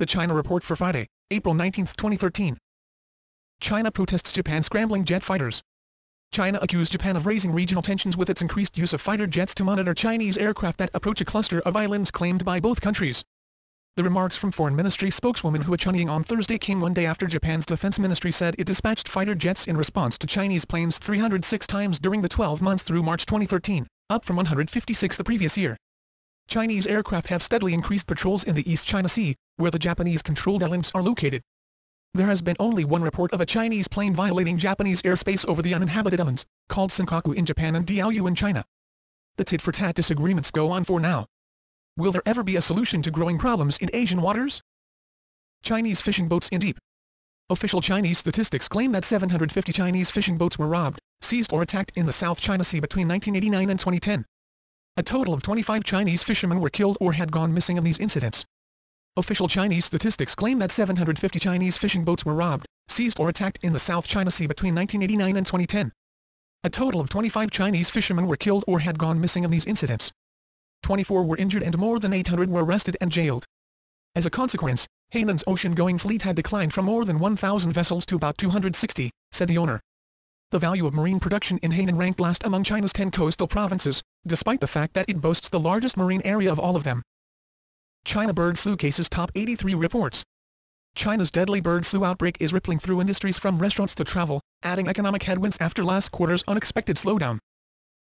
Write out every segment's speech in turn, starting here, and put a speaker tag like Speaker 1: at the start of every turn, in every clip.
Speaker 1: The China Report for Friday, April 19, 2013. China protests Japan scrambling jet fighters. China accused Japan of raising regional tensions with its increased use of fighter jets to monitor Chinese aircraft that approach a cluster of islands claimed by both countries. The remarks from Foreign Ministry spokeswoman Hua Chunying on Thursday came one day after Japan's defense ministry said it dispatched fighter jets in response to Chinese planes 306 times during the 12 months through March 2013, up from 156 the previous year. Chinese aircraft have steadily increased patrols in the East China Sea, where the Japanese-controlled islands are located. There has been only one report of a Chinese plane violating Japanese airspace over the uninhabited islands, called Senkaku in Japan and Diaoyu in China. The tit-for-tat disagreements go on for now. Will there ever be a solution to growing problems in Asian waters? Chinese fishing boats in deep. Official Chinese statistics claim that 750 Chinese fishing boats were robbed, seized or attacked in the South China Sea between 1989 and 2010. A total of 25 Chinese fishermen were killed or had gone missing in these incidents. Official Chinese statistics claim that 750 Chinese fishing boats were robbed, seized or attacked in the South China Sea between 1989 and 2010. A total of 25 Chinese fishermen were killed or had gone missing in these incidents. 24 were injured and more than 800 were arrested and jailed. As a consequence, Hainan's ocean-going fleet had declined from more than 1,000 vessels to about 260, said the owner. The value of marine production in Hainan ranked last among China's 10 coastal provinces, despite the fact that it boasts the largest marine area of all of them. China bird flu cases top 83 reports. China's deadly bird flu outbreak is rippling through industries from restaurants to travel, adding economic headwinds after last quarter's unexpected slowdown.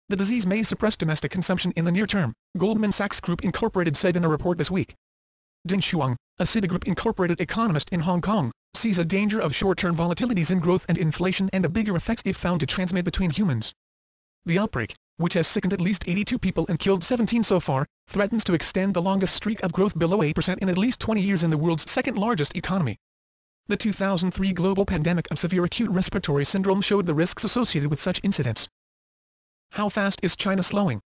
Speaker 1: The disease may suppress domestic consumption in the near term, Goldman Sachs Group Incorporated said in a report this week. Ding Shuang, a Citigroup Incorporated economist in Hong Kong, sees a danger of short-term volatilities in growth and inflation and a bigger effect if found to transmit between humans. The outbreak, which has sickened at least 82 people and killed 17 so far, threatens to extend the longest streak of growth below 8% in at least 20 years in the world's second-largest economy. The 2003 global pandemic of severe acute respiratory syndrome showed the risks associated with such incidents. How fast is China slowing?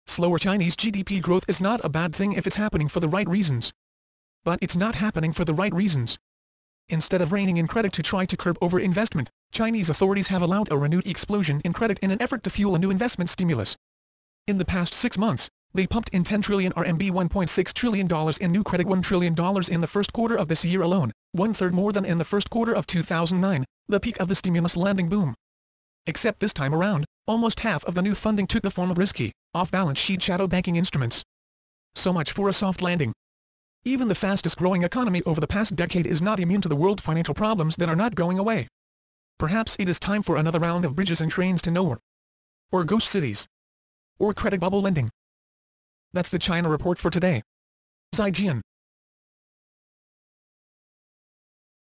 Speaker 1: Slower Chinese GDP growth is not a bad thing if it's happening for the right reasons. But it's not happening for the right reasons. Instead of reining in credit to try to curb overinvestment, Chinese authorities have allowed a renewed explosion in credit in an effort to fuel a new investment stimulus. In the past 6 months, they pumped in 10 trillion RMB $1.6 trillion in new credit, $1 trillion in the first quarter of this year alone, one-third more than in the first quarter of 2009, the peak of the stimulus lending boom. Except this time around, almost half of the new funding took the form of risky, off-balance sheet shadow banking instruments. So much for a soft landing. Even the fastest-growing economy over the past decade is not immune to the world financial problems that are not going away. Perhaps it is time for another round of bridges and trains to nowhere. Or ghost cities. Or credit bubble lending. That's the China Report for today. Zaijian.